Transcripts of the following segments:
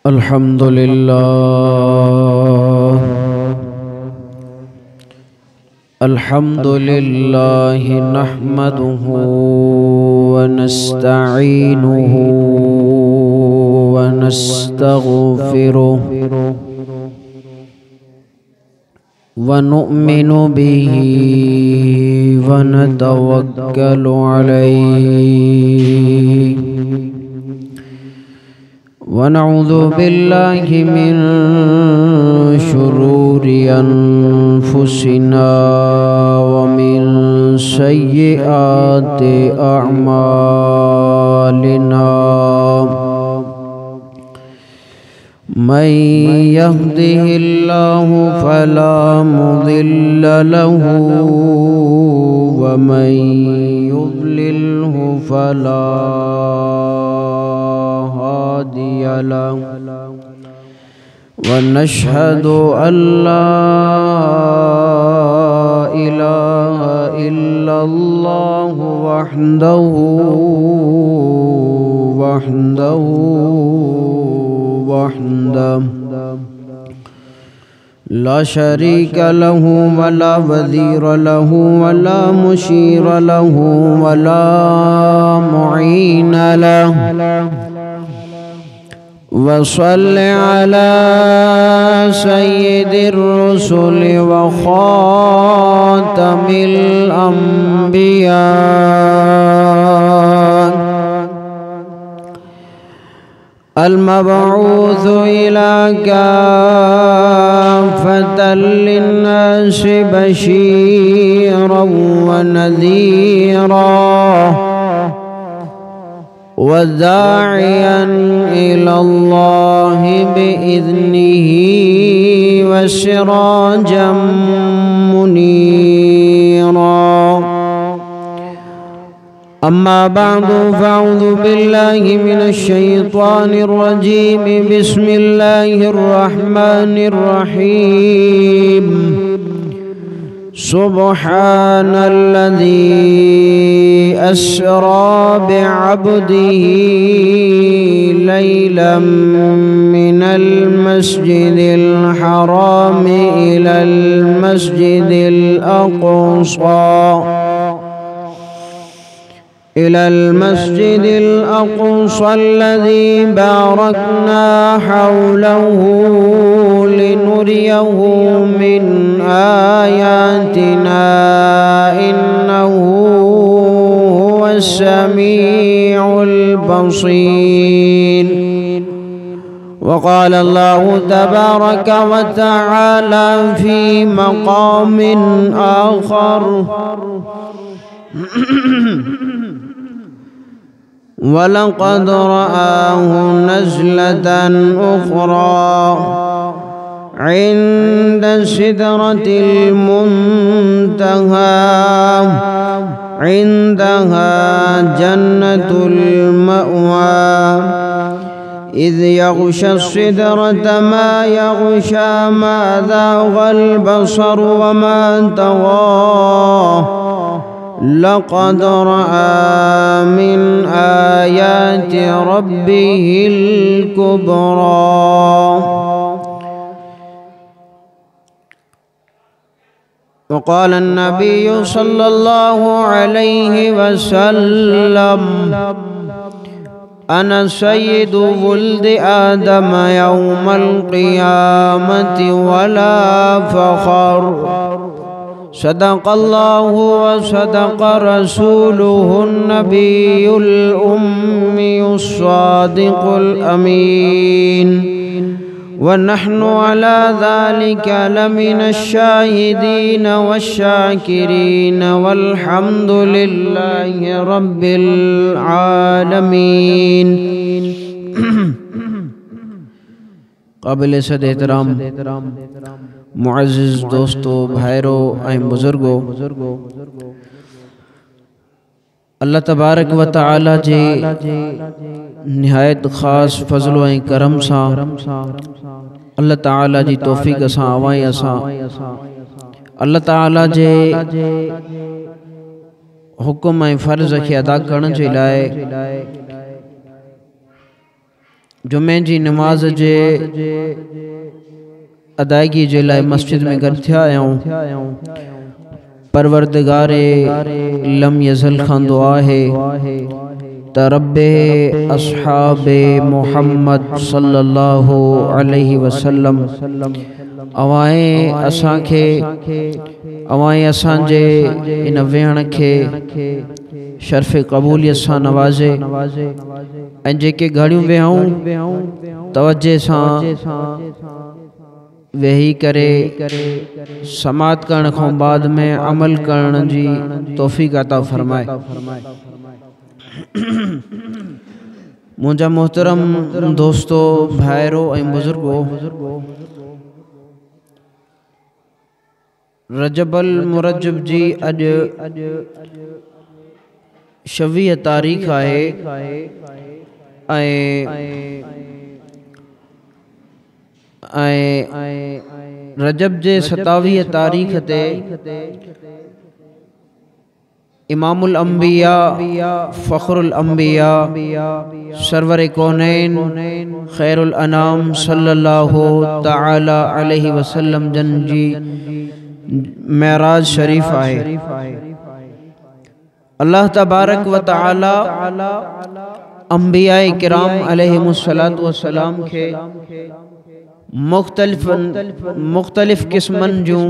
अल्हम्दुलिल्लाह नहमदुहु व नस्तईनुहु व नस्तगफिरुहु व नु'मिनु बिही व नतवक्कलु अलैहि व नऊज़ु बिल्लाहि मिन शुरूरि अनफुसिना व मिन सय्यिआति अअमालिना मन यहदिहिल्लाहु फला मुदिल्ल लहु व मन युद्लिल्हु फला हादिय लहु व नशहदु अल्ला इलाहा इल्लल्लाहु वहदहु ला शरीक लहु वला वज़ीर लहु वला मुशीर लहु वला मुईन लहु वसल्लि अला सय्यिदिर रुसुल व खातमिल अंबिया अल-मबऊस इला काफ़तल लिन्नास बशीरन व नज़ीरा व दाइयन इलल्लाहि बिइज़्निही व सिराजम मुनीरा। अम्मा बअदु फ़अऊज़ु बिल्लाहि मिनश शैतानिर रजीम। बिस्मिल्लाहिर रहमानिर रहीम। सुब्हानल्लज़ी अस्रा बिअब्दिही लैलन मिनल मस्जिदिल हराम इलल मस्जिदिल अक़सा الذي باركنا حوله لنريه من آياتنا إنه هو السميع البصير। وقال الله تبارك وتعالى في مقام آخر वलक़द रआहु नज़लतन उख़रा इंद सिदरतिल मुंतहा इंदहा जन्नतुल मअवा इज़ यग़शा सिदरत मा यग़शा मा ज़ाग़ल बसर व मा तग़ा लक़द रआ मिन आयाति रब्बिहिल कुबरा। वक़ाल अन्नबिय्यु सल्लल्लाहु अलैहि वसल्लम अना सय्यिदु वुल्दि आदम यौमल क़ियामति वला फ़ख़्र। सदक़ल्लाहु व सदक़ रसूलुहुन नबियुल उम्मियुस सादिक़ुल अमीन व नहनु अला ज़ालिका लमिनश शाहिदीन वश्शाकिरीन वल्हम्दुलिल्लाहि रब्बिल आलमीन। काबिल सद एहतराम मुअज़्ज़िज़ दोस्तों, भाइरों और बुजुर्गों, अल्लाह तबारक व तआला जे निहायत ख़ास फज़ल व करम सां अल्लाह ताला जी तौफ़ीक़ सां आवाई असां अल्लाह ताला जे हुक्म ऐं फ़र्ज़ खे अदा करण जे लाइ जुमे जी नमाज जे अदायगी जे लाइ मस्जिद में गॾु थिया आहियूं। परवरदिगारे लम यज़ल खां दुआ है त रब्बे अस्हाबे मुहम्मद सल्लल्लाहु अलैहि वसल्लम अवाए असांखे अवाए असांजे इन वेहण खे शर्फ़ क़बूलियत सां नवाज़े ऐं जेके घड़ियूं वेहूं तवज्जे सां वेही करे समात करण खां बाद में अमल करण जी तौफ़ीक़ अता फरमाए। मुंहिंजा मोहतरम दोस्तो भाइरो ऐं बुजुर्गो, रजबल मुरज्जब जी अॼु 26 तारीख़ आहे ऐं रजब जे 27 तारीख़ ते इमामुल अंबिया फ़ख्रुल अंबिया सरवर कौनैन खैरुल अनाम सल्लल्लाहु तआला अलैहि वसल्लम जन जी मेराज शरीफ आहे। अल्लाह तबारक व तआला अंबिया किराम अलैहिमुस्सलातु वस्सलाम के मुख्तलिफ किस्मन जूं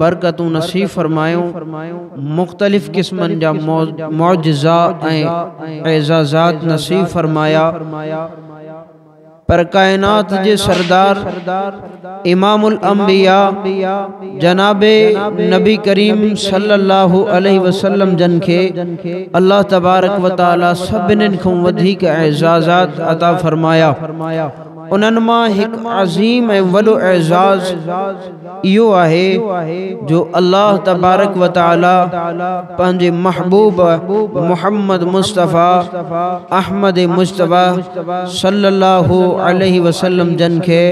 बरकतूं नसीब फरमायूं, मुख्तलिफ किस्मन जा मौजज़ा ऐं एज़ाज़ात नसीब फरमाया। पर कायनात जे सरदार इमामुल अंबिया जनाबे नबी करीम सल्लल्लाहु अलैहि वसल्लम जन के अल्लाह तबारक व तआला सभिनीनि खां वधीक एज़ाज़ात अता फरमाया। उन्हनि मां हिकु अज़ीम ऐं वॾो एज़ाज़ इहो आहे जो अल्लाह तबारक व तआला पंहिंजे महबूब मुहम्मद मुस्तफ़ा अहमद मुस्तफ़ा सल्लल्लाहु अलैहि वसल्लम जन के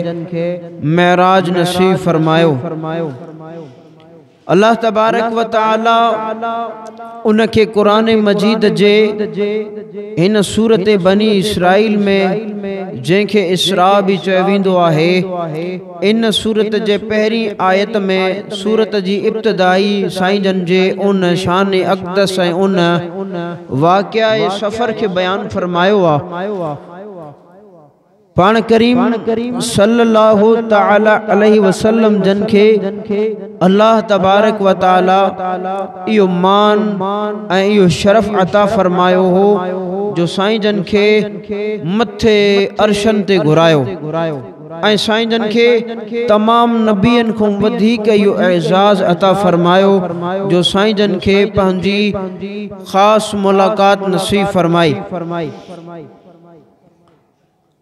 मेराज नसीब फरमायो। अल्लाह तबारक व तआला उनके कुरान मजीद जे इन सूरत बनी इसराइल में जंहिंखे इसरा भी चयो वेंदो आहे, इन सूरत जे पहिरीं आयत में सूरत जी इब्तिदाई साईं जन जे उन शान अक़दस ऐं उन वाक़िया सफ़र के बयान फरमायो आहे। पान करीम सल्लल्लाहु तआला अलैहि वसल्लम जन के अल्लाह तबारक व तआला इहो मान ऐं इहो शरफ अता फरमायो हो जो साईं जन के मथे अर्शन ते घुरायो ऐं साईं जन के तमाम नबियन खां वधीक इहो एज़ाज़ अता फरमायो जो साईं जन के पंहिंजी ख़ास मुलाकात नसीब फरमाई।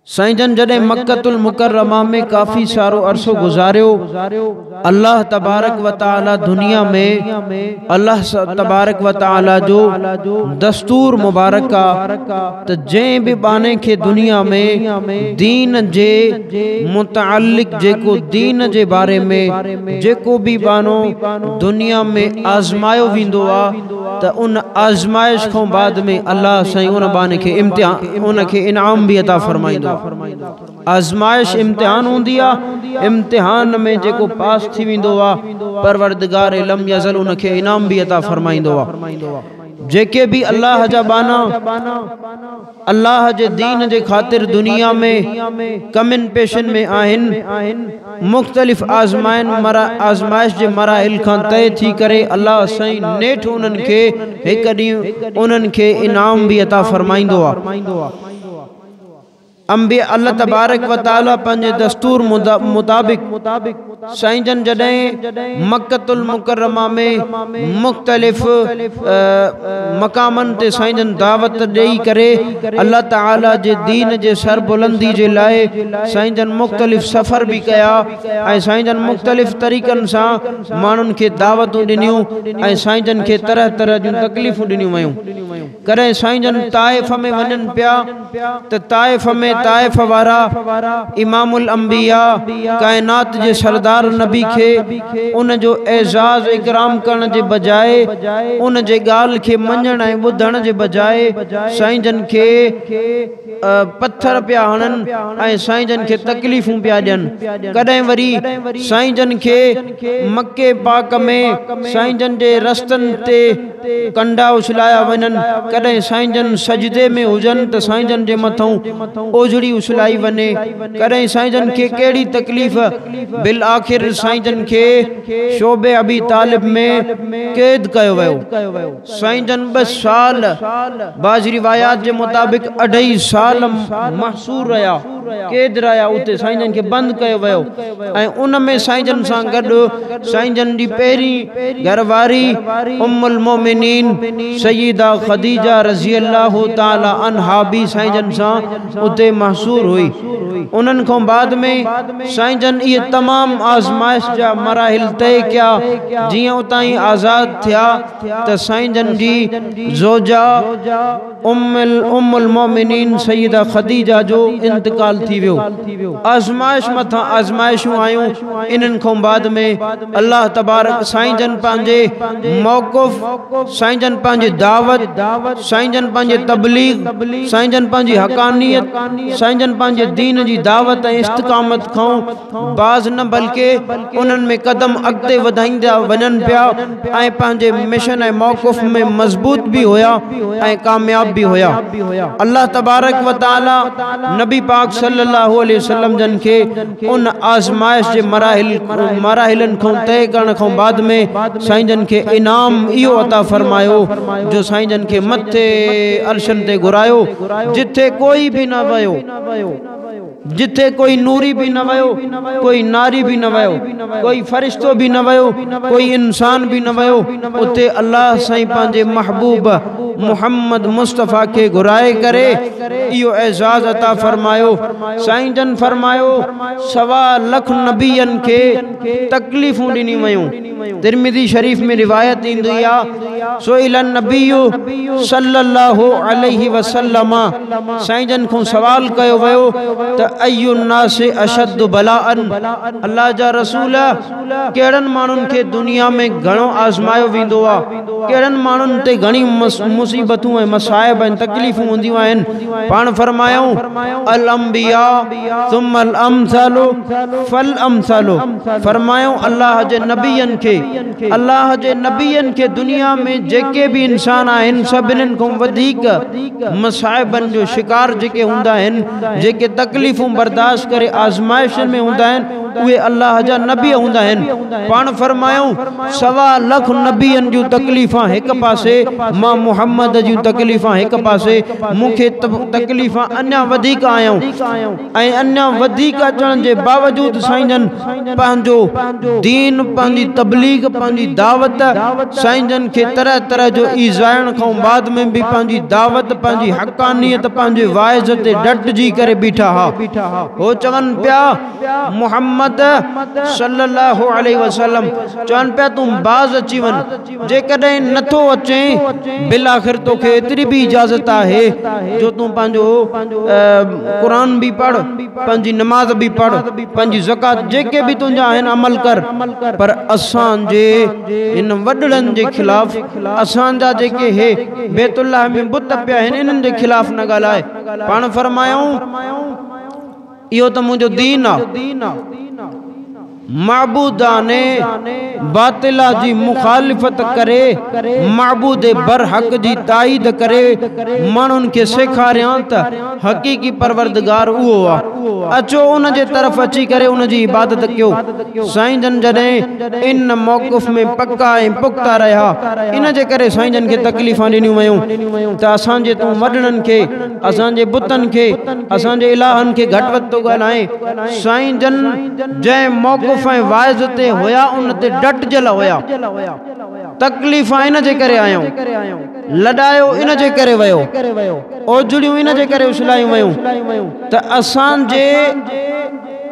साईं जन जॾहिं मक्कतुल मुकर्रमा में काफ़ी सारो अरसो गुज़ारियो, अल्लाह तबारक व तआला दुनिया में अल्लाह तबारक व तआला जो दस्तूर मुबारक त जंहिं भी बाने के दुनिया में दीन जे मुतालिक जेको दीन जे बारे में जेको भी बानो दुनिया में आज़मायो वेंदो आहे त उन आज़माइश खां बाद में अल्लाह साईं उन बाने के इम्तिहान उनके इनाम भी अता फरमाईंदो। आज़माइश इम्तिहान हूंदी आहे, इम्तिहान में जेको पास थी वेंदो आहे परवरदिगार लम यज़ल उनके इनाम भी अता फरमाईंदो आहे। जेके भी अल्लाह जा बाना अल्लाह जे दीन जे खातिर दुनिया में कमिन पेशन में आहिनि, मुख्तलिफ आज़माइश जे मराहिल खां तय थी करे अल्लाह साईं नेठ उन्हनि के हिक ॾींहुं उन्हनि के इनाम भी अता फरमाईंदो आहे। अंबिया अल्लाह तबारक व तआला पंहिंजे दस्तूर मुताबिक साईं जन जॾहिं मक्कतुल मुकर्रमा में मुख्तलिफ मकामन ते साईं जन दावत ॾेई करे अल्लाह ताला जे दीन जे सर बुलंदी जे लाइ साईं जन मुख्तलिफ सफ़र भी कया ऐं साईं जन मुख्तलिफ तरीक़नि सां माण्हुनि खे दावतूं ॾिनियूं ऐं साईं जन खे तरह तरह जूं तकलीफ़ूं ॾिनियूं वयूं। करें साईं जन ताइफ में वनन पिया त ताइफ में ताइफ वारा इमामुल अंबिया कायनात जे सरदार नबी के उन जो एजाज इकराम करण जे बजाय उन जे गाल के मञण ए बुधण जे बजाय साईं जन के पत्थर पिया हणन ए साईं जन के तकलीफूं पिया ॾियन। कदें वरी साईं जन के मक्के पाक में साईं जन जे रस्तन ते कंडा उछलाया वनन। कदें साईं जन सजदे में हुजन त साईं जन जे मथों ओझड़ी उछलाई वने। कदें साईं जन के केड़ी तकलीफ बिल आखिर साईं जन के शोबे अबी तालिब में कैद कयो वयो। साईं जन 2 साल बाज रिवायात जे मुताबिक 2.5 साल महसूर रहा कैद रहा उते साईं जन के बंद कयो वयो। ऐं उन में साईं जन सां गॾु साईं जन जी पहिरीं घरवारी उम्मुल मोमिनीन सय्यदा खदीजा रज़ी अल्लाह ताला अन्हा भी साईं जन सां उते महसूर हुई। उन्हनि खां बाद में साईं जन ये तमाम आज़माइश जा मराहिल तय किया। जियां उतां ही आज़ाद थिया त साईं जन जी ज़ोजा उम्मुल मोमिनीन सय्यदा खदीजा जो इंतकाल थी वियो। आज़माइश मथा आज़माइशूं आयूं। इन्हनि खां बाद में अल्लाह तबारक साईं जन पंहिंजे मौक़िफ़ साईं जन पंहिंजी दावत साईं जन पंहिंजे तबलीग साईं जन पंहिंजी हक़ानियत साईं जन पंहिंजे दीन जी दावत ऐं इस्तिक़ामत खां बाज़ न बल्कि उन्हनि में कदम अॻिते वधाईंदा वञनि पिया ऐं पंहिंजे मिशन ऐं मौक़िफ़ में मज़बूत भी होया ऐं कामयाब भी होया। अल्लाह तबारक व तआला नबी पाक सल्लल्लाहु अलैहि वसल्लम जन के उन आज़माइश जे मराहिलन खां तय करण खां बाद में साईं जन के इनाम इहो अता फरमायो जो साईं जन के मथे अर्शन ते घुरायो जिथे कोई भी न वयो, जिथे कोई नूरी भी न वयो, कोई नारी भी न वयो, कोई फरिश्तो भी न वयो, कोई इंसान भी न वयो। उते अल्लाह साईं पंहिंजे महबूब मुहम्मद मुस्तफ़ा के घुराए करे इहो एजाज़ अता फरमायो। साईं जन फरमायो 1.25 लाख नबियन के तकलीफूं ॾिनी वयूं। तिरमिज़ी शरीफ में रिवायत ईंदी आ सुइलन नबिय्यु सल्लल्लाहु अलैहि वसल्लम साईं जन को सवाल कयो वयो त अय्युन नास अशद बलाअन अल्लाह जा रसूल केड़न मानुन के दुनिया में घणो आजमायो वेंदो आ, केड़न मानुन ते घणी मुसीबतूं ऐं मसाइब ऐं तकलीफूं हुंदियूं आहिनि। पाण फरमायूं अल अंबिया सुम्मल अमसालु फल अमसालु। फरमायूं अल्लाह जे नबियन के दुनिया में जेके भी इंसान आहिनि सभिनीनि खां वधीक मसाइबन जो शिकार जेके हुंदा आहिनि, जेके तकलीफूं बर्दाश्त करे आज़माइशन में हुंदा आहिनि, उहे अल्लाह जा नबी हुंदा आहिनि। पाण फरमायूं 1.25 लाख नबियन जूं तकलीफ़ां हिक पासे, मां मुहम्मद जूं तकलीफ़ां हिक पासे, मूंखे तकलीफ़ां अञा वधीक आयूं ऐं अञा वधीक अचण जे बावजूद साईं जन पंहिंजो दीन पंहिंजी तबलीग पंहिंजी दावत साईं जन खे तरह तरह जो ईज़ाइण खां बाद में भी पंहिंजी दावत पंहिंजी हक़ानियत पंहिंजे वाइज़ ते डटजी करे बीठा हा। हो चवनि पिया मुहम्मद सल्लल्लाहु अलैहि वसल्लम चवनि पिया तूं बाज़ अची वञ, जेकॾहिं नथो अचे बिल आख़िर तोखे एतिरी भी इजाज़त आहे जो तूं पंहिंजो क़ुरान भी पढ़, पंहिंजी नमाज़ भी पढ़, पंहिंजी ज़कात जेके भी तुंहिंजा आहिनि अमल कर, पर असांजे इन वॾड़नि जे ख़िलाफ़ असांजा जेके हे बैतुल्लाह में बुत पिया आहिनि इन्हनि जे ख़िलाफ़ न ॻाल्हाए। पाण फरमायूं इहो त मुंहिंजो दीन आहे। माबूदाने बातिला जी मुखालिफत करे माबूद बरहक जी ताईद करे मानुन के सेखारियां त हकीकी परवरदिगार उहो आ, अचो उन जे तरफ अची करे उन जी इबादत कयो। साईं जन जॾहिं इन मौक़िफ़ में पक्का ऐं पुख्ता रहा, इन जे करे साईं जन खे तकलीफ़ां ॾिनियूं वयूं त असांजे तूं वॾड़नि खे असांजे बुतनि खे असांजे इलाहनि खे घटि वधि थो ॻाल्हाए। साईं जन जंहिं मौक़िफ़ वाइज़ ते होया उन ते डटजल होया। तकलीफ़ां इन जे करे आयूं, लड़ायो इन जे करे वयो, ओजड़ियूं इन जे करे उछलायूं वयूं त असांजे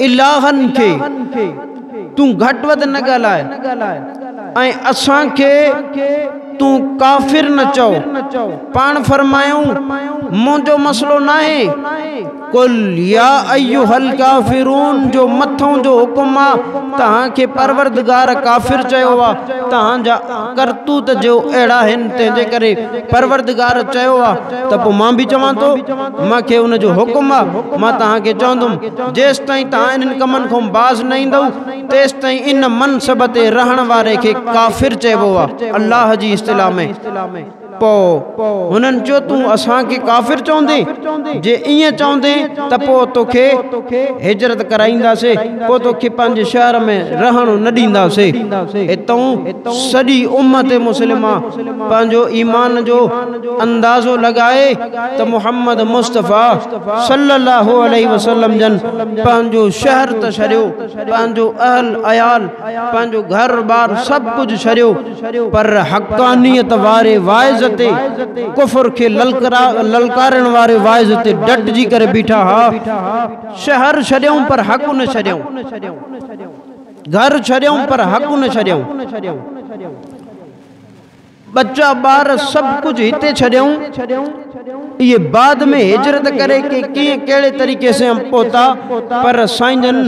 इलाहनि खे तूं घटि वधि न ॻाल्हाए ऐं असांखे तू काफिर न चो पान फरमायूं मुझो मसलो ना है कुल या अय्युहल काफिरून जो मथों जो हुकुम आ तहां के परवरदिगार काफिर चयो आ तहां जा करतूत जो एड़ा हन तेजे करे परवरदिगार चयो आ त पो मां भी चवां तो मां के उन जो हुकुम आ मां तहां के चवंदुम जेस ताईं तहां इन कमन को बाज न ईंदो तेस ताईं इन मनसब ते रहण वारे के काफिर चइबो आ अल्लाह जी इस्तिलाह में पो हुनन जो तू असा के काफिर चौंदे जे इए चौंदे त पो तोखे हिजरत कराइंदा से पो तोखे पंज शहर में रहण न दींदा से इतों सदी उम्मत मुस्लिमा पंजो ईमान जो अंदाजो लगाए त मोहम्मद मुस्तफा सल्लल्लाहु अलैहि वसल्लम जन पंजो शहर त छड़ियो पंजो अहल अयाल पंजो घर बार सब कुछ छड़ियो पर हक्कानियत वारे वाइज कुफर के ललकारन वारे वाइज ते डट जी करे बीठा हा शहर छड़ियों पर हक न छड़ियों घर छड़ियों पर हक न छड़ियों बच्चा बार सब कुछ हिते छड़ियों ये बाद में हिजरत करे के किए केड़े तरीके से हम पोता पर साईंजन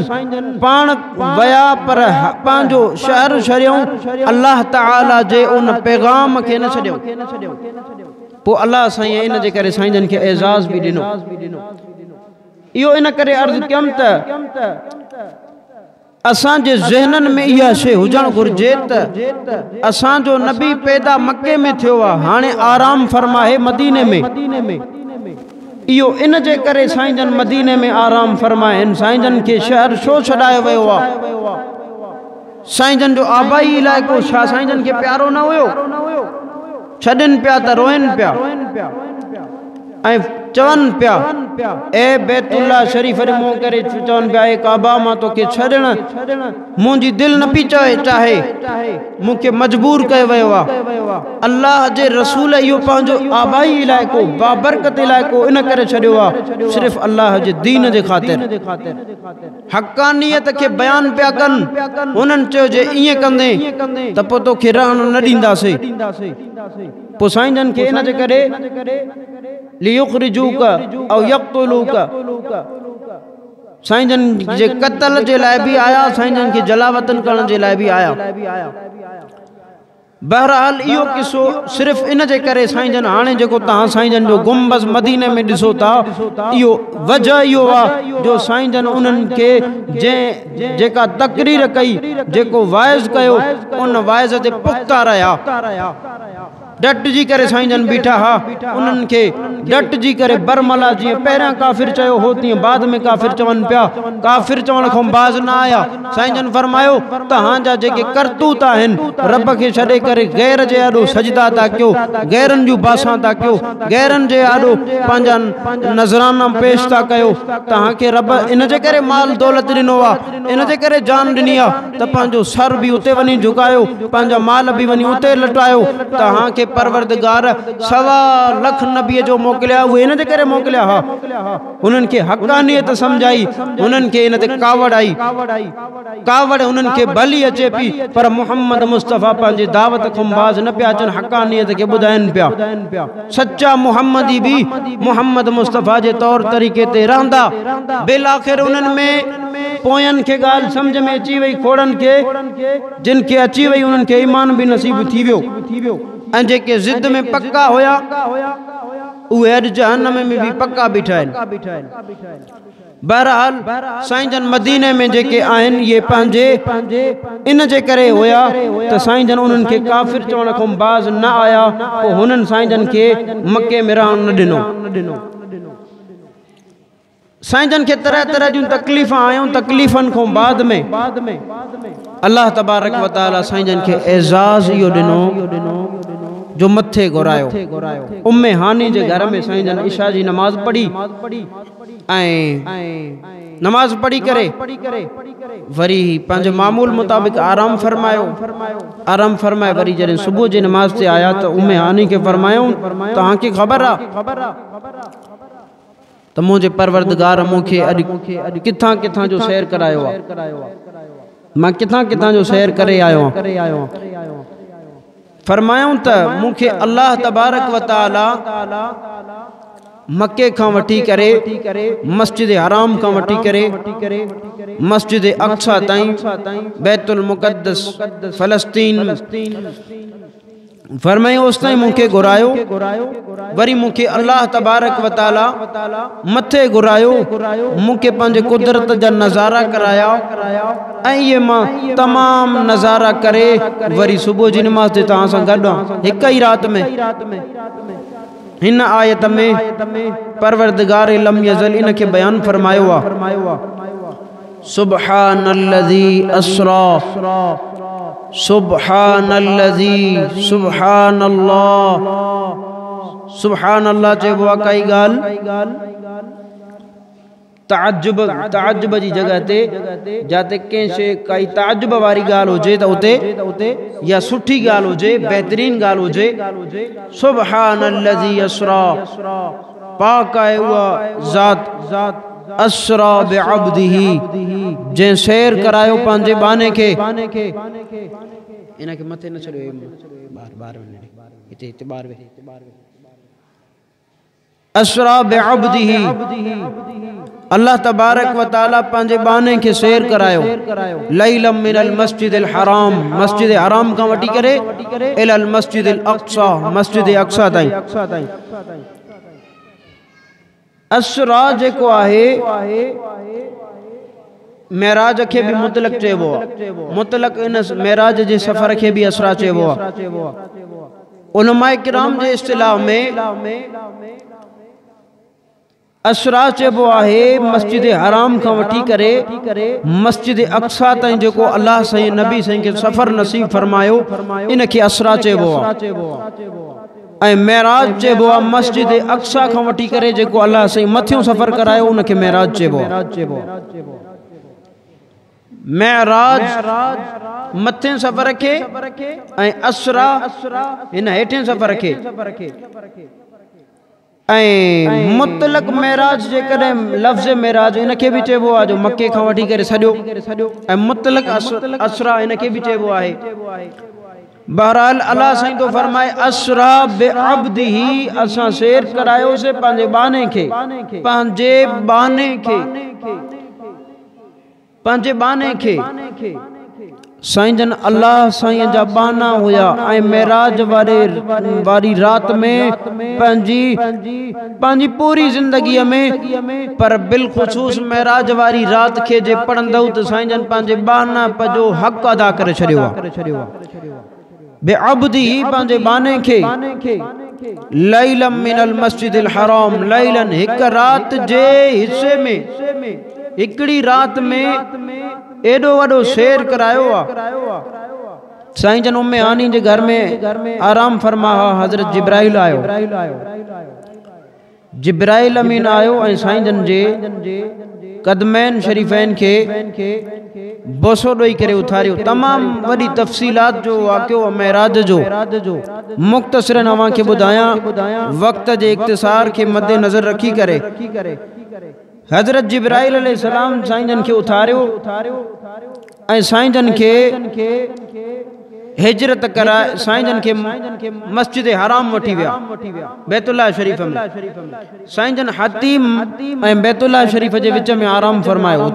पान वया पर पांजो शहर छड़ियों अल्लाह ताला जे उन पैगाम के न छड़ियों पो अल्लाह साईं इन जे करे साईंजन के एजाज भी दिनो इहो इन करे अर्ज कयम त असां जे ज़हनन में इहा शे हुजण घुर्जे त असां जो नबी पैदा मक्के में थियो आ हाने आराम फरमाए मदीने में इहो इन जे करे साईंजन मदीने में आराम फरमाइन साईंजन के शहर छो छडायो वयो आ साईंजन जो आबाई इलाइको छा साईंजन के प्यारो न हुयो छडन पिया त रोइन पिया ऐं चवन पिया ए बैतुल्ला शरीफ रे मुंह करे चवन पिया ए काबा मां तो के छडण मुंजी दिल न पी चाहे मुके मजबूर कयो वयो आ अल्लाह जे रसूल यो पांजो आबाई इलाइको बाबरकत इलाइको इन करे छडियो आ सिर्फ अल्लाह जे दीन जे खातिर हक्कानियत के बयान पिया कन उनन चयो जे इए कंदे त पो तो के रहन न दींदासे पो साईंजन के इन जे करे लियुखरिजूका औ यक्तुलूका साईंजन जे कत्ल जे लाए भी आया साईंजन के जलावतन करण जे लाए भी आया बहरहाल इहो किस्सो सिर्फ इन जे करे साईंजन हाने जेको तहां साईंजन जो गुंबज मदीने में दिसो ता इहो वजह इहो आ जो साईंजन उनन के जे जेका तकरीर कई जेको वाइज कयो उन वाइज ते पुख्ता रहा डट जी करे साईंजन बीठा हा उनन के डट जी करे बरमला जी पहरा काफिर चयो हो ती बाद में काफिर चवन पिया काफिर चवन को बाज ना आया साईंजन फरमायो तहां जा जेके करतूत आहिन रब के छडे करे गैर जे आडो सजदा ता क्यो गैरन जो बासा ता क्यो गैरन जे आडो पांजा नजराना पेश ता कयो तहां के रब इन जे करे माल दौलत दिनो आ इन जे करे जान दिनी आ त पांजो सर भी उते वनी झुकायो पांजा माल भी वनी उते लटायो तहां के परवरदिगार 1.25 लाख नबी जो मोकलिया वो इन जे करे मोकलिया हा उनन के हक्कानियत समझाई उनन के इन ते कावड़ आई कावड़ उनन के भली अचे पी पर मोहम्मद मुस्तफा पांजी दावत को बाज न पिया अचन हक्कानियत के बुधाइन पिया सच्चा मोहम्मदी भी मोहम्मद मुस्तफा जे तौर तरीके ते रहंदा बिल आखिर उनन में पोयन के गाल समझ में अची वई खोड़न के जिन के अची वई उनन के ईमान भी नसीब थी वियो ऐं जेके जिद में पक्का होया उहे अॼु जहन्नम में भी पक्का बीठा आहिनि बहरहाल साईंजन मदीने में जेके आहिनि ये पंहिंजे इन जे करे होया त साईंजन उन्हनि खे काफ़िर चवण खां बाज़ न आया पोइ हुननि साईंजन खे मके में रहण न ॾिनो साईंजन के तरह तरह जूं तकलीफ़ आयूं तकलीफ़न को बाद में अल्लाह तबारक व तआला साईंजन के एजाज़ इहो ॾिनो जो मथे घुरायो उम्मे हानी जे घर में साईंजन इशा जी नमाज पढ़ी नमाज पढ़ी करे वरी पंहिंजे मामूल मुताबिक आराम फरमाए वरी जॾहिं सुबुह जी नमाज ते आया तो उम्मे हानी के फरमायो तहां के खबर आ तो मुझे परवरदिगार मुखे अॼु किथां किथां जो सैर करायो आ मां किथां किथां जो सैर करे आयो फरमायूं त मूंखे अल्लाह तबारक व तआला मक्के खां वठी करे मस्जिद हराम खां वठी करे मस्जिद अक्सा ताईं बैतुल मुक़द्दस फ़लस्तीन फरमायो उस ताईं मूंखे घुरायो वरी मूंखे अल्लाह तबारक व तआला मथे घुरायो मूंखे पंहिंजे कुदरत जा नज़ारा कराया ऐं ये मां तमाम नज़ारा करे वरी सुबुह जी नमाज़ ते तव्हां सां गॾु हिक ई रात में हिन आयत में परवरदिगार लम यज़ल इन के बयान फरमायो आ सुब्हानल्लज़ी अस्रा सुब्हानल्लज़ी सुब्हानल्लाह सुब्हानल्लाह चइबो आहे काई ॻाल्हि ताजुब जी जगह ते जाते कंहिं शइ काई ताजुब वारी ॻाल्हि हुजे त उते या सुठी ॻाल्हि हुजे बहितरीन ॻाल्हि हुजे सुब्हानल्लज़ी अस्रा पाक आहे उहा ज़ात अस्रा बिअब्दिही जंहिं सैर करायो पंहिंजे बाने खे इनखे मथे न छॾियो बार हिते बार अस्रा बिअब्दिही अल्लाह तबारक व तआला पंहिंजे बाने खे सैर करायो लैलम मिनल मस्जिदिल हराम मस्जिद हराम खां वठी करे इलल मस्जिदिल अक्सा मस्जिद अक्सा ताईं अस्रा जेको आहे मेराज खे भी मुतलक चइबो आहे मुतलक इन मेराज जे सफ़र खे भी अस्रा चइबो आहे उलमाए किराम जे इस्तिलाह में अस्रा चइबो आहे मस्जिद हराम खां वठी करे मस्जिद अक्सा ताईं जेको अल्लाह साईं नबी साईं खे सफ़र नसीब फरमायो इनखे अस्रा चइबो आहे ऐं मेराज चइबो आहे मस्जिद अक्सा खां वठी करे जेको अल्लाह साईं मथियों सफ़र करायो उनखे मेराज चइबो आहे मेराज मथे सफ़र खे ऐं अस्रा हिन हेठें सफ़र खे ऐं मुतलक मेराज जेकॾहिं लफ़्ज़ मेराज इनखे भी चइबो आहे जो मके खां वठी करे सॼो ऐं मुतलक अस्रा इनखे भी चइबो आहे बहरहाल अल्लाह साईं तो फरमाए अस्रा बिअब्दिही असां सैर करायोसीं पंहिंजे बाने खे साईं जन अल्लाह साईं जा बाना हुया ऐं मेराज वारी रात में पंहिंजी पूरी ज़िंदगीअ में पर बिलख़ुसूस मेराज वारी रात खे जे पढ़ंदव त साईं जन पंहिंजे बाना जो हक़ अदा करे छॾियो आहे बिअब्दिही पंहिंजे बाने खे लैलम मिनल मस्जिदिल हराम लैलन हिक रात जे हिस्से में हिकड़ी रात में एडो वडो शेर करायो आ साईं जन उम्मे हानी जे घर में आराम फरमा हजरत जिब्राइल आयो जिब्राइल अमीन आयो ऐं साईं जन जे कदमैन शरीफैन के बोसो ॾोई करे उथारियो तमाम वडी तफसीलात जो वाक़ियो मेराज जो मुख्तसरन अवां के ॿुधायां वक्त जे इख्तिसार के मद्दे नज़र रखी करे हजरत जिब्राइल अलैहिस्सलाम साईं जन के उथारियो ऐं साईं जन के हिजरत कराए साईं जन के मस्जिद हराम वठी विया बैतुल्लाह शरीफ में साईं जन हतीम ऐं बैतुल्लाह शरीफ जे विच में आराम फरमायो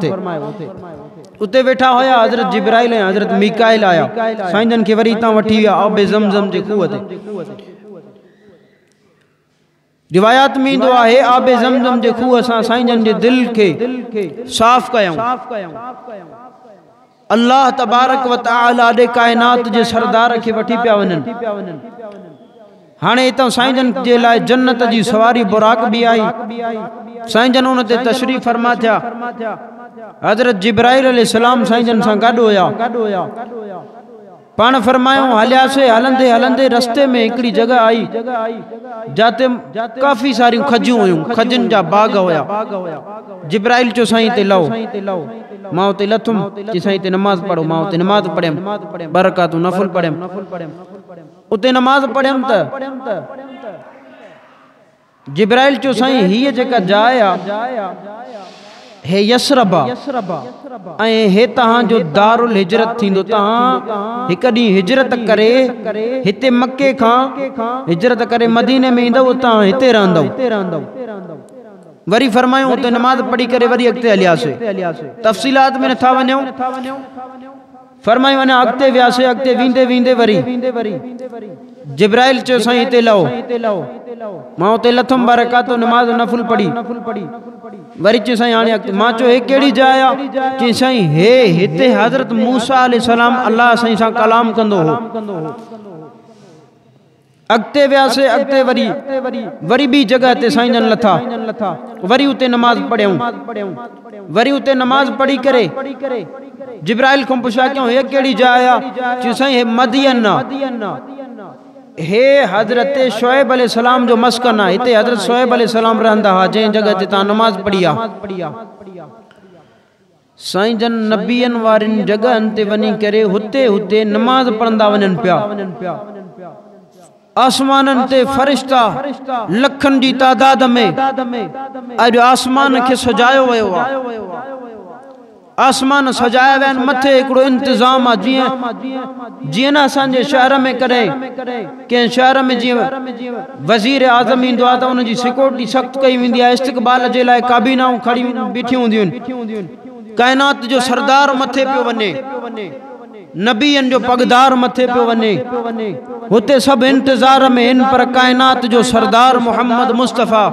उते वेठा होया हजरत जिब्राइल ऐं हजरत मीकाइल आया साईं जन के वरी हितां वठी विया आबे ज़मज़म जे खूह ते रिवायात में ईंदो आहे आबे ज़मज़म जे खूह सां साईं जन जे दिल के साफ़ कयूं अल्लाह तबारक व तआला दे कायनात जे सरदार के वठी पिया वञनि हाणे हितां साईं जन जे लाइ जन्नत जी सवारी बुराक भी आई साईं जन उन ते तशरीफ़ फरमा थिया हजरत जिब्राइल अलैहिस्सलाम साईं जन सां गॾु हुया पाण फरमायो हलियासे हलंदे हलंदे रस्ते में हिकड़ी जगह आई जाते काफी सारी खजियूं हुयूं खजन जा बाग हुया जिब्राइल चो साईं ते लओ मां उते लथुम कि साईं ते नमाज पढ़ो मां उते नमाज पढ़ियम बरकातू नफल पढ़ियम उते नमाज पढ़ियम त जिब्राइल चो साईं ही जेका जाइ आ हे यसरबा ऐं हे तहां जो दारुल हिजरत थींदो। तहां हिक ॾींहुं हिजरत करे हिते मक्के खां हिजरत करे मदीने में ईंदव, तहां हिते रहंदव। वरी फरमायूं उते नमाज पढ़ी करे वरी अॻिते हलियासीं, तफ़सीलात में नथा वञूं। फरमायूं अने अॻिते वियासीं, अॻिते वेंदे वेंदे वरी जिब्राइल चयो साईं हिते लहो। मां उते लथम बरकातो नमाज नफुल पढ़ी। वरी चयो साईं हाणे अॻिते। मां चयो हे कहिड़ी जाइ आहे? चई साईं हे हिते हज़रत मूसा अलैहिस्सलाम अल्लाह साईं सां कलाम कंदो हो। अॻिते वियासीं, अॻिते वरी ॿी जॻह ते साईं जन लथा, वरी उते नमाज पढ़ियूं। वरी उते नमाज पढ़ी करे जिब्राइल खां पुछा कयूं हे कहिड़ी जाइ आहे? चयो साईं हे मदियन आहे, हे हज़रत शुएब अलैहिस्सलाम जो मस्कन आहे। हिते हज़रत शुएब अलैहिस्सलाम रहंदा हुआ जंहिं जॻह ते तव्हां नमाज पढ़ी आहे। साईं जन नबियन वारिन जॻहनि ते वञी करे हुते नमाज पढ़ंदा वञनि पिया। आसमाननि ते फरिश्ता लखनि जी तादाद में अॼु आसमान खे सजायो वियो आहे। आसमान सजाया विया आहिनि, मथे हिकिड़ो इंतज़ाम आहे। जीअं न असांजे शहर में कॾहिं कंहिं शहर में जीअं वज़ीर आज़म ईंदो आहे त उनजी सिक्योरिटी सख़्तु कई वेंदी आहे, इस्तक़बाल जे लाइ काबीनाऊं खड़ी बीठियूं हूंदियूं आहिनि। काइनात जो सरदार मथे पियो वञे, नबीअनि जो पगदार मथे पियो वञे, हुते सभु इंतज़ार में आहिनि। पर काइनात जो सरदार मोहम्मद मुस्तफ़ा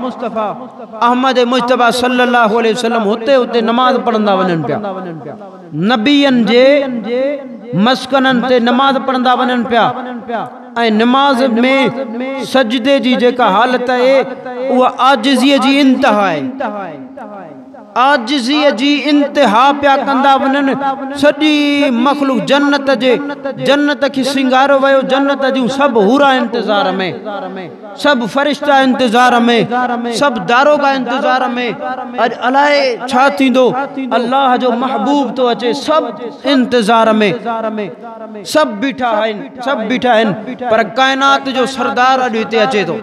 अहमद मुस्तफ़ा सल्लल्लाहु अलैहि वसल्लम हुते नमाज पढ़ंदा वञनि पिया। नबीअनि जे मस्कननि ते नमाज पढ़ंदा वञनि पिया। ऐं नमाज में सजदे जी जेका हालत आहे उहा आजिज़ीअ जी इंतिहा आहे। आजिज़ीअ जी इंतिहा पिया कंदा वञनि। सॼी मख़लूक जन्नत खे सिंगारो वियो। जन्नत जूं सभु हूरा इंतज़ार में, सभु फरिश्ता इंतज़ार में, सभु दारोगा इंतज़ार में। अॼु अलाए छा थींदो, अल्लाह जो महबूब तो अचे। सभु इंतज़ार में, सभु बीठा आहिनि। पर काइनात जो सरदार अॼु हिते अचे थो।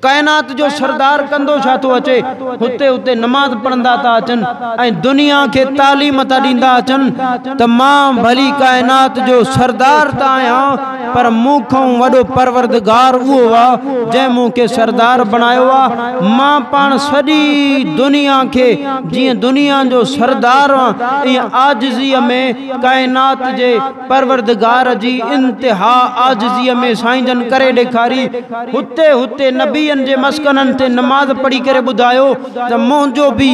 काइनात जो सरदार कंदो छा थो अचे? हुते नमाज पढ़ंदा था अचनि ऐं दुनिया खे तालीम था ॾींदा अचनि त मां भली काइनात जो सरदार त आहियां, पर मूंखां वॾो परवरदिगार उहो आहे जंहिं मूंखे सरदार बणायो आहे। मां पाण सॼी दुनिया खे जीअं दुनिया जो सरदार आहियां, ईअं आजिज़ीअ में काइनात जे परवरदिगार जी इंतिहा आजिज़ीअ में साईं जन करे ॾेखारी। हुते नबी जे मस्कननि ते नमाज पढ़ी करे ॿुधायो त मुंहिंजो बि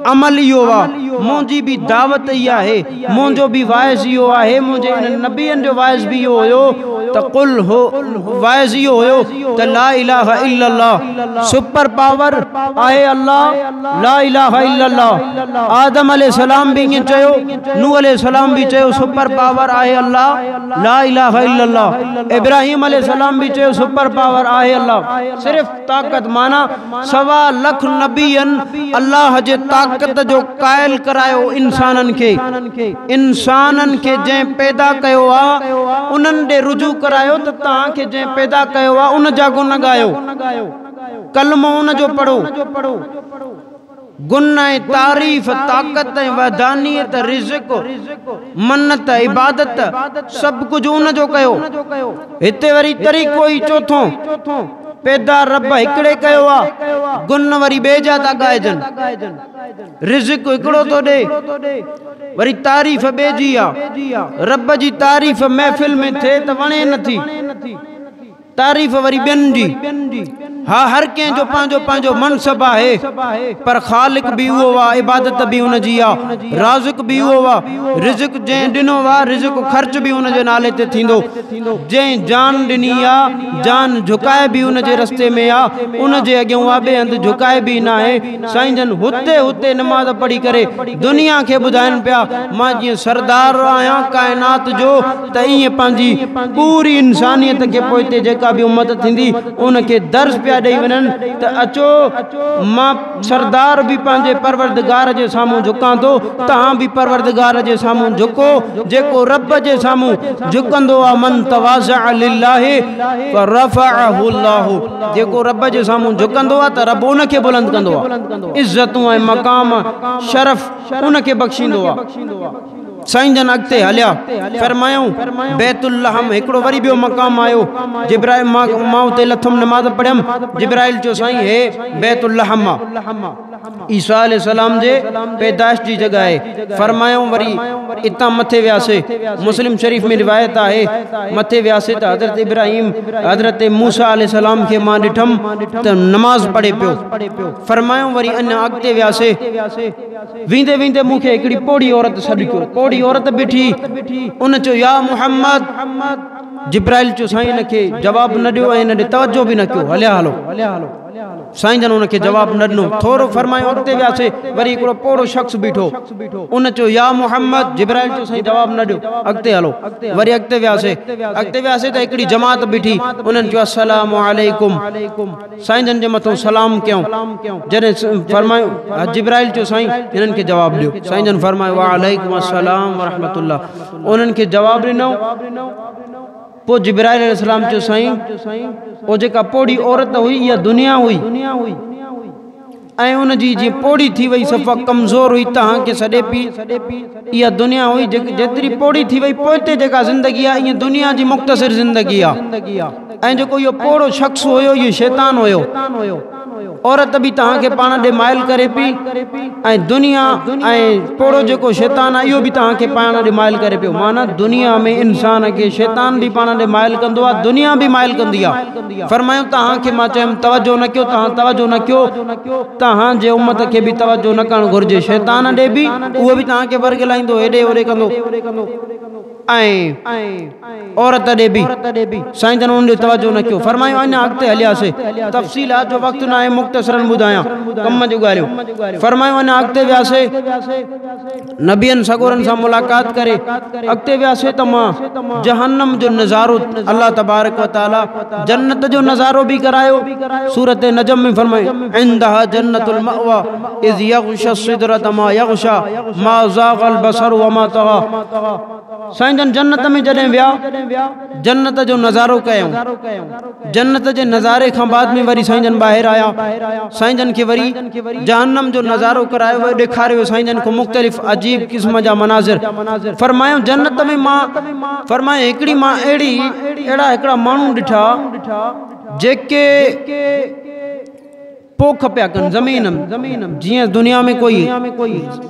अमल इहो आहे, मुंहिंजी बि दावत इहा आहे, मुंहिंजो बि वाइज़ इहो आहे। मुंहिंजे नबीअनि जो वाइज़ बि इहो हुयो त कुल हो वाइज़ इहो हुयो त ला इलाहा इल्लल्लाह सुपर पावर आहे अल्लाह, ला इलाहा इल्लल्लाह। आदम अलैहिस्सलाम बि ईअं चयो, नूह अलैहिस्सलाम बि चयो सुपर पावर आहे अल्लाह, ला इलाहा इल्लल्लाह। इब्राहिम अलैहिस्सलाम बि चयो सुपर पावर आहे अल्लाह। सिर्फ ताकत माना 1.25 लाख नबीअनि अल्लाह जे ताकत जो कायल करायो इंसाननि खे जंहिं पैदा कयो आहे उन्हनि ॾे रुजू करायो त तव्हांखे जंहिं पैदा कयो आहे उन जा गुण ॻायो, कलमो उन जो पढ़ो। गुन ऐं तारीफ़, ताकत ऐं वदानियत, रिज़्क़, मन्नत, इबादत सभु कुझु उन जो कयो। हिते वरी तरीक़ो ई चोथों, पैदा रब हिकिड़े कयो आहे, गुन वरी ॿिए जा था ॻाइजनि। रिज़्क़ हिकिड़ो थो ॾे, वरी तारीफ़ ॿिए जी आहे। रब जी तारीफ़ महफ़िल में थिए त वणे नथी, तारीफ़ वरी ॿियनि जी। हा, हर कंहिंजो पंहिंजो पंहिंजो मनसब आहे, पर ख़ालिक बि उहो आहे, इबादत बि उन जी आहे, राज़िक़ बि उहो आहे। रिज़्क़ जंहिं ॾिनो आहे, रिज़्क़ ख़र्च बि उन जे नाले ते थींदो। जंहिं जान ॾिनी आहे, जान झुकाए बि उन जे रस्ते में आहे, उन जे अॻियां उहा ॿिए हंधि झुकाए बि न आहे। साईं जन हुते नमाज़ पढ़ी करे दुनिया खे ॿुधाइनि पिया मां जीअं सरदार आहियां काइनात जो, त ईअं पंहिंजी पूरी इंसानियत खे पोइ हिते जेका बि उम्मत थींदी उनखे दर्स पिया पिया ॾेई वञनि त अचो मां सरदार बि पंहिंजे परवरदिगार जे साम्हूं झुकां थो, तव्हां बि परवरदिगार जे साम्हूं झुको। जेको रब जे साम्हूं झुकंदो आहे, मन तवाज़अ लिल्लाहि फरफ़अहु अल्लाहु, जेको रब जे साम्हूं झुकंदो आहे त रब उनखे बुलंद कंदो आहे, इज़तूं ऐं मक़ाम शरफ़ उनखे बख़्शींदो आहे। साईं जन अॻिते हलिया, फरमायूं बैतुल लहम हिकिड़ो वरी ॿियो मक़ाम आयो। जिब्राइल मां उते लथुमि, नमाज़ पढ़ियमि, जिब्राइल चयो साईं हे बैतुल लहम आहे, ईसा अलैहिस्सलाम जे पैदाइश जी जगह आहे। फरमायूं वरी इतां मथे वियासीं, मुस्लिम शरीफ़ में रिवायत आहे, मथे वियासीं त हज़रत इब्राहिम हज़रत मूसा अलैहिस्सलाम खे मां ॾिठमि त नमाज़ पढ़े पियो। फरमायूं वरी अञा अॻिते वियासीं, वेंदे वेंदे मूंखे हिकिड़ी पोड़ी औरत सॾु कयो। पोड़ी औरत बीठी, उन चयो या मुहम्मद। जिब्राइल चयो साईं हिनखे जवाब न ॾियो ऐं हिन ॾे तवजो बि न कयो, हलिया हलो। साईं जन उनखे जवाब न ॾिनो। थोरो फरमायो अॻिते वियासीं, वरी हिकिड़ो पोड़ो शख़्स बीठो, उन चयो या मुहम्मद। जिब्राइल चयो साईं जवाब न ॾियो, अॻिते हलो। वरी अॻिते वियासीं त हिकिड़ी जमात बीठी, उन्हनि चयो अस्सलामु अलैकुम। साईं जन जे मथां सलाम कयूं। जॾहिं फरमायो, जिब्राइल चयो साईं हिननि खे जवाब ॾियो। साईं जन फरमायो वालेकुम अस्सलाम व रहमतुल्लाह। उन्हनि खे जवाब ॾिनो। पोइ जिब्राइल अलैहिस्सलाम चयो साईं ओ जेका पोड़ी औरत हुई इहा दुनिया हुई ऐं उन जी जीअं पोड़ी थी वई सफ़ा कमज़ोर हुई, तव्हांखे सॾे पई इहा दुनिया हुई। जेतिरी पोड़ी थी वई पोइ हिते जेका ज़िंदगी आहे ईअं दुनिया जी मुख़्तसिर ज़िंदगी आहे। ऐं जेको इहो पोड़ो शख़्स हुयो इहो शैतान हुयो। औरत बि तव्हांखे पाण ॾे माइल करे पई ऐं दुनिया ऐं पोड़ो जेको शैतान आहे इहो बि तव्हांखे पाण ॾे माइल करे पियो। माना दुनिया में इंसान खे शैतान बि पाण ॾे माइल कंदो आहे, दुनिया बि माइल कंदी आहे। फरमायूं तव्हांखे मां चयुमि तवजो न कयो, तव्हां तवजो न कयो, तव्हांजे उम्मत खे बि तवजो न करणु घुरिजे। शैतान ॾे बि उहो बि तव्हांखे वर्गलाईंदो, हेॾे होॾे कंदो, ऐं औरत ॾे बि। साईं जन उन ॾे तवजो न कयो। फरमायूं अञा अॻिते हलियासीं, तफ़सीलात जो वक़्तु न आहे, मुख़्तसरन ॿुधायां कम जूं ॻाल्हियूं। फरमायूं अञा अॻिते वियासीं, नबियनि सगोरनि सां मुलाक़ात करे अॻिते वियासीं त मां जहन्नम जो नज़ारो, अल्लाह तबारक व तआला जन्नत जो नज़ारो बि करायो। सूरत नजम में फरमायो इंदहा जन्नतुल मअवा इज़ यग़शा सिदरत मा यग़शा मा ज़ाग़ल बसर व मा तग़ा। साईं जन जन्नत में जॾहिं विया, जन्नत जो नज़ारो कयूं, जन्नत जे नज़ारे खां बाद में वरी साईं जन ॿाहिरि आया। साईं जन खे वरी जहन्नम जो नज़ारो करायो वियो, ॾेखारियो साईं जन को मुख़्तलिफ़ अजीब क़िस्म जा मनाज़िर। फरमायो जन्नत में मां, फरमायो हिकिड़ी मां अहिड़ा हिकिड़ा माण्हू ॾिठा जेके पोख पिया कनि ज़मीन, जीअं दुनिया में कोई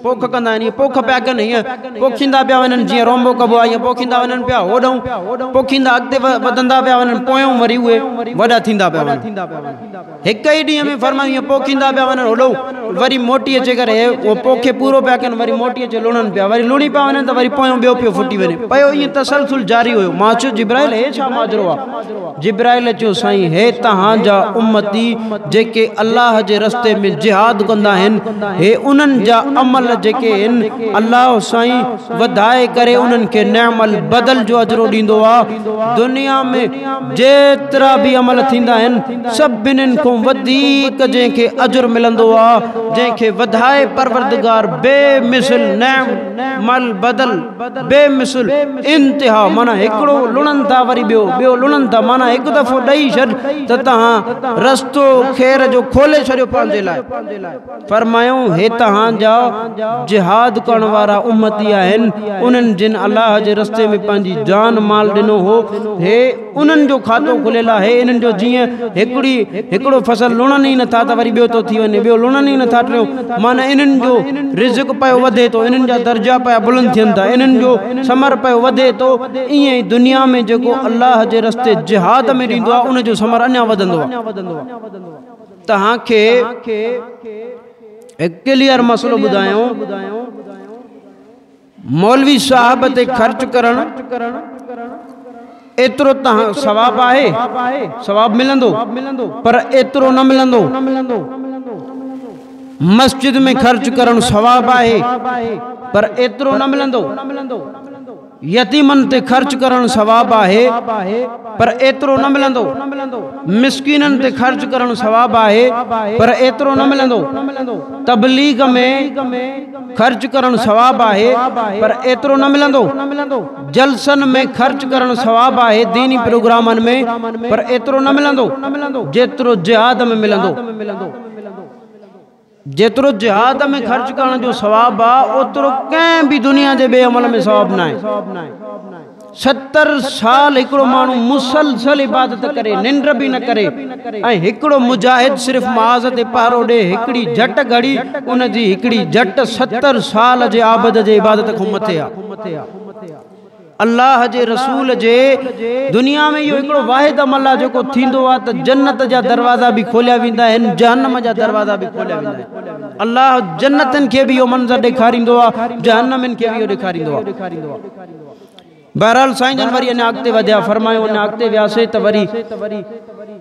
पोख कंदा आहिनि, पोख पिया कनि, हीअं पोखींदा पिया वञनि, जीअं रोंबो कबो आहे हीअं पोखींदा वञनि पिया, होॾऊं पोखींदा अॻिते वधंदा पिया वञनि, पोयों वरी उहे वॾा थींदा पिया वञनि। हिक ई ॾींहं में फरमायो हीअं पोखींदा पिया वञनि, होॾो वरी मोटी अचे करे उहो पोखे पूरो पिया कनि, वरी मोटी अचे लुणनि पिया, वरी लुणी पिया वञनि त वरी पोयों ॿियो पियो फुटी वञे पियो, ईअं तसलसुल जारी हुयो। मां चयो जिब्राइल हे छा माजरो आहे? जिब्राइल चयो साईं हे तव्हांजा उम्मती जेके अल्लाह जे रस्ते में जिहाद कंदा आहिनि, हे उन्हनि जा अमल जेके आहिनि अल्लाह साईं वधाए करे उन्हनि खे नेमल बदल जो अजरो ॾींदो आहे। दुनिया में जेतिरा बि अमल थींदा आहिनि सभिनीनि खां वधीक जंहिंखे अजर मिलंदो आहे, जंहिंखे वधाए परवरदिगार बेमिसल नेमल बदल बेमिसल इंतिहा, माना हिकिड़ो लुणनि था वरी ॿियो लुणनि था, माना हिकु दफ़ो ॾेई छॾ त तव्हां रस्तो ख़ैर जो खोले छॾियो पंहिंजे लाइ। फरमायूं हे तव्हांजा जिहाद करण वारा उम्मती आहिनि, उन्हनि जिन अल्लाह जे रस्ते में पंहिंजी जान माल ॾिनो हो, हे उन्हनि जो खातो खुलियल आहे। इन्हनि जो जीअं हिकिड़ो फसल लुणनि ई नथा त वरी ॿियो थो थी वञे, ॿियो लुणनि ई नथा टियो, माना इन्हनि जो रिज़्क़ पियो वधे थो, इन्हनि जा दर्जा पिया बुलंद थियनि था, इन्हनि जो समर पियो वधे थो। ईअं ई दुनिया में जेको अल्लाह जे रस्ते जिहाद में ॾींदो आहे उन जो समर अञा वधंदो आहे। तव्हांखे एक क्लियर मसलो ॿुधायो, मौलवी साहब ते ख़र्च करण एतिरो तव्हां सवाब आहे, सवाब मिलंदो, पर एतिरो न मिलंदो। मस्जिद में ख़र्च करण सवाब आहे, पर एतिरो न मिलंदो। यतीमन ते खर्च करण सवाब आहे पर एतरो न मिलंदो। मिस्कीनन ते खर्च करण सवाब आहे पर एतरो न मिलंदो। तबलीग में खर्च करण सवाब आहे पर एतरो न मिलंदो। जलसन में खर्च करण सवाब आहे दीनी प्रोग्रामन में पर एतरो न मिलंदो जेतरो जिहाद में मिलंदो। जेतरो जिहाद में खर्च करण जो सवाब आ ओतरो कंहिं भी दुनिया जे बे अमल में सवाब ना है। 70 साल हिकड़ो मानू मुसलसल इबादत करे, निंड भी न करे ऐं हिकड़ो मुजाहिद सिर्फ माज़ ते पारो दे हिकड़ी झट घड़ी उन जी हिकड़ी झट 70 साल जे आबद जे इबादत को मथे आ। अल्लाह जे रसूल जे दुनिया में यो हिकड़ो वाहिद अमल आ जेको थींदो आ त जन्नत जा दरवाजा भी खोलिया वेंदा आहिनि, जहन्नम जा दरवाजा भी खोलिया वेंदा आहिनि। अल्लाह जन्नतन खे भी यो मंज़र ॾेखारींदो आ, जहन्नमन खे भी यो ॾेखारींदो आ। बहरहाल साईं जन वरी अञा अॻिते वधिया, फरमायो अञा अॻिते वियासीं त वरी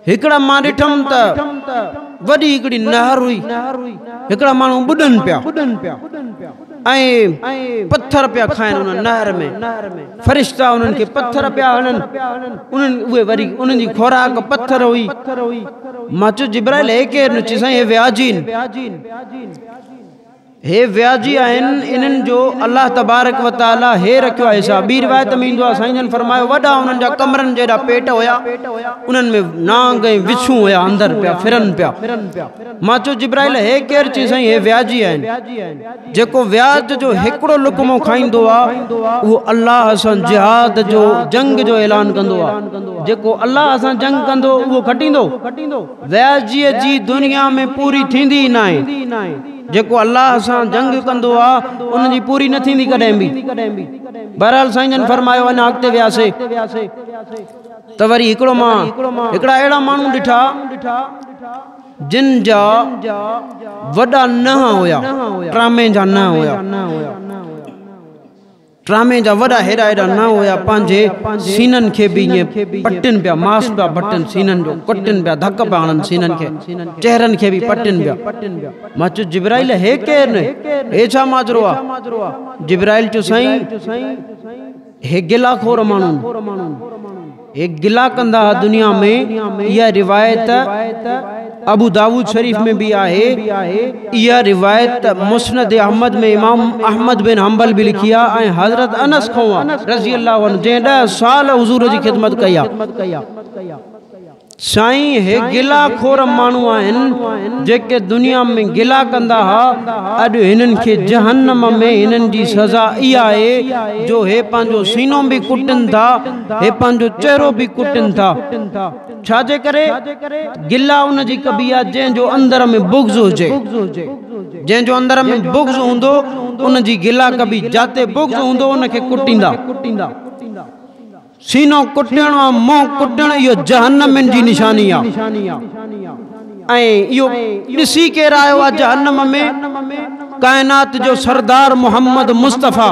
हिकड़ा मां ॾिठमि त वॾी हिकड़ी नहर हुई, हिकड़ा माण्हू ॿुॾनि पिया ऐं पत्थर पिया खाइनि उन नहर में। फरिश्ता उन्हनि खे पत्थर पिया हणनि, उन्हनि उहे वरी उन्हनि जी खुराक पत्थर हुई। मां चयो जिब्राइल हे केरु? चई साईं हे व्याजी हे व्याजी आहिनि, इन्हनि जो अल्लाह तबारक व तआला हे रखियो आहे हिसाब। ॿी रिवायत में ईंदो आहे साईं जन फरमायो वॾा उन्हनि जा कमरनि जेॾा पेट हुया, उन्हनि में नांग ऐं विछूं हुया अंदरि पिया फिरनि पिया। मां चयो जिब्राइल हे केरु? चई साईं हे व्याजी आहिनि। जेको व्याज जो हिकिड़ो लुक़मो खाईंदो आहे उहो अल्लाह सां जिहाद जो जंग जो ऐलान कंदो आहे। जेको अल्लाह सां जंग कंदो उहो खटींदो। व्याजीअ जी दुनिया में पूरी थींदी न आहे। जेको अल्लाह सां जंग कंदो आ उन जी पूरी न थींदी कॾहिं भी। बहरहाल साईं जन फरमायो अञा अॻिते वियासीं त वरी हिकिड़ा अहिड़ा माण्हू ॾिठा जिन जा वॾा न हुया, ट्रामे जा न हुया, ट्रामे जा वॾा हेॾा हेॾा न हुया। पंहिंजे सीननि खे भी ईअं पटिन पिया, मांस पिया बटन सीननि जो, कुटिन पिया, धक पिया हणनि सीननि खे, चेहरनि खे भी पटिन पिया। मां चयो जिब्राइल हे केरु न? हे छा माजरो आहे? जिब्राइल चयो साईं हे गिलाखोर माण्हू, हे गिला कंदा दुनिया में। इहा रिवायत अबू दाऊद शरीफ में भी आहे, यह रिवायत मुस्नद अहमद में इमाम अहमद बिन हंबल भी लिखी है। हजरत अनस खो रज़ी अल्लाह अन्हु जे 10 साल हुजूर जी खिदमत कया। साईं हे गिला खोर माण्हू आहिनि जेके दुनिया में गिला कंदा हा, अॼु हिननि खे जहन्नम में हिननि जी सज़ा इहा आहे जो हे पंहिंजो सीनो भी कुटनि था, हे पंहिंजो चेहरो भी कुटनि था। छाजे करे? गिला उन जी कबी आहे जंहिंजो अंदर में बुग़्ज़ हुजे, जंहिंजो अंदर में बुग़्ज़ हूंदो उन जी गिला कबी, जाते बुग़्ज़ हूंदो उन खे कुटींदा। सीनो कुटण, मुंह कुटण इहो जहन्नम जी निशानी आहे। ऐं इहो ॾिसी केरु आयो आहे जहन्नम में? कायनात जो सरदार मोहम्मद मुस्तफ़ा,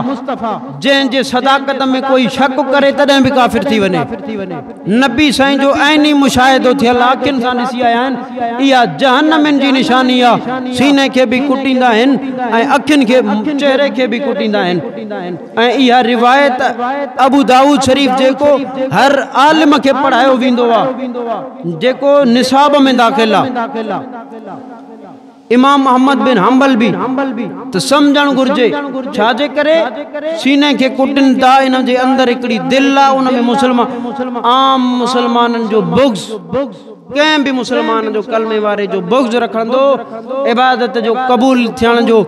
जंहिंजे सदाकत में कोई शक करे तॾहिं भी काफ़िर थी वञे। नबी साईं जो ऐनी मुशाहिदो थियल अखियुनि सां ॾिसी आया आहिनि। इहा जहन्नम जी निशानी आहे। सीने खे भी कुटींदा आहिनि ऐं अखियुनि खे, चेहरे खे भी कुटींदा आहिनि। ऐं इहा रिवायत अबू दाऊद शरीफ जेको हर आलिम खे पढ़ायो वेंदो आहे, जेको निसाब में दाख़िल आहे, इमाम अहमद बिन हंबल भी तो समझण घुर्जे। छाजे करे? सीने के कुटन था, इन जे अंदर हिकड़ी दिल आ, उन में मुसलमान आम मुसलमानन जो बुग़्ज़, कंहिं भी मुसलमान जो कलमे वारे जो बुग़्ज़ रखंदो इबादत जो कबूल थियण जो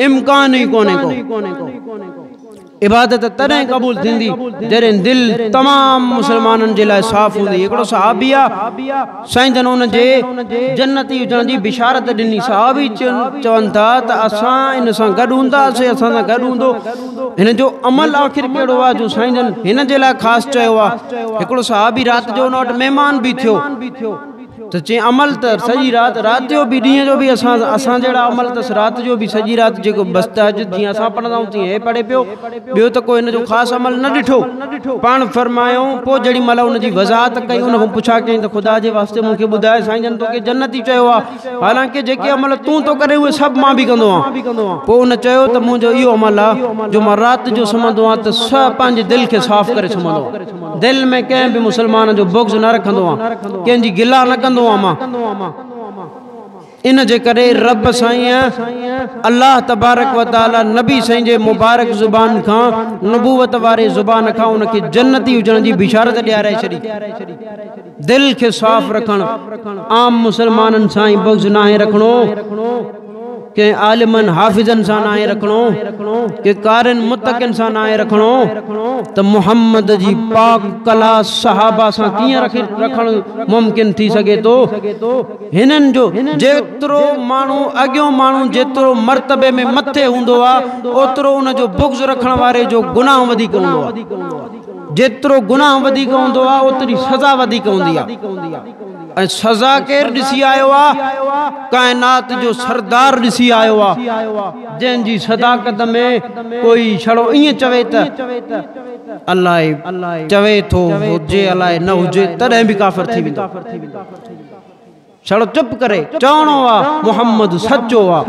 इम्कान ही कोने को। इबादत तॾहिं कबूल थींदी जॾहिं दिल तमाम मुसलमाननि जे लाइ साफ़ हूंदी। हिकिड़ो सहाबी आहे, साईं जन उन जे जन्नती हुजण जी बिशारत ॾिनी। सहाबी चवनि था त असां इन सां गॾु हूंदासीं, असां सां गॾु हूंदो। हिन जो अमल आख़िर कहिड़ो आहे जो साईं जन हिन जे लाइ ख़ासि चयो आहे? हिकिड़ो सहाबी राति जो उन वटि महिमान भी थियो त तो चे अमल तो सजी रात रात जो भी ॾींहं जो भी असां जड़ा अमल तस रात जो भी सजी रात जो बस तहज्जुद जी असां पढ़ंदा हूं तीअं हे पढ़े पियो बियो तो कोई इन जो खास अमल न ॾिठो पाण फरमायो पो जड़ी मल उन जी वज़ाहत कई उन को पुछा कई तो खुदा जे वास्ते मुके बुधाए साईं जन तोके जन्नती चयो आ हालांकि जेके अमल तू तो करे उहे सब मां भी कंदो आ पो उन चयो तो मुजो इयो अमल आ जो मां रात जो सुमंदो आ तो सब पंहिंजे दिल के साफ करे सुमंदो दिल में कंहिं भी मुसलमान जो बुग़्ज़ न रखंदो आ कंहिं जी गिला न कंदो आ मां इन जे करे रब साईं अल्लाह तबारक व तआला नबी साईं जे मुबारक ज़ुबान खां नबूवत वारे ज़ुबान खां उनके जन्नती हुजण जी बिशारत ॾियाराए छड़ी दिल के साफ रखण आम मुसलमानन सां बुग़्ज़ नाहे रखणो के आलिमन हाफिजन सा नाहे रखणो के कारन मुत्तकिन सा नाहे रखणो तो मोहम्मद जी पाक कला सहाबा सा किया रखण मुमकिन थी सके तो हिनन जो जेतरो मानू अगियो मानू जेतरो मर्तबे में मथे हुंदो आ ओतरो उन जो बुग़्ज़ रखण वारे जो गुनाह वधिक हुंदो आ जेतरो गुनाह वधिक हुंदो आ ओतरी सज़ा वधिक हुंदी आ सज़ा केर ॾिसी आयो आ कायनात जो सरदार ॾिसी आयो आ जन जी सदाकत में कोई छड़ो इए चवे त अल्लाह चवे तो हुजे अल्लाह न हुजे तडे भी काफिर थी वेंदो छड़ो चुप करे चवणो आ मोहम्मद सच्चो आ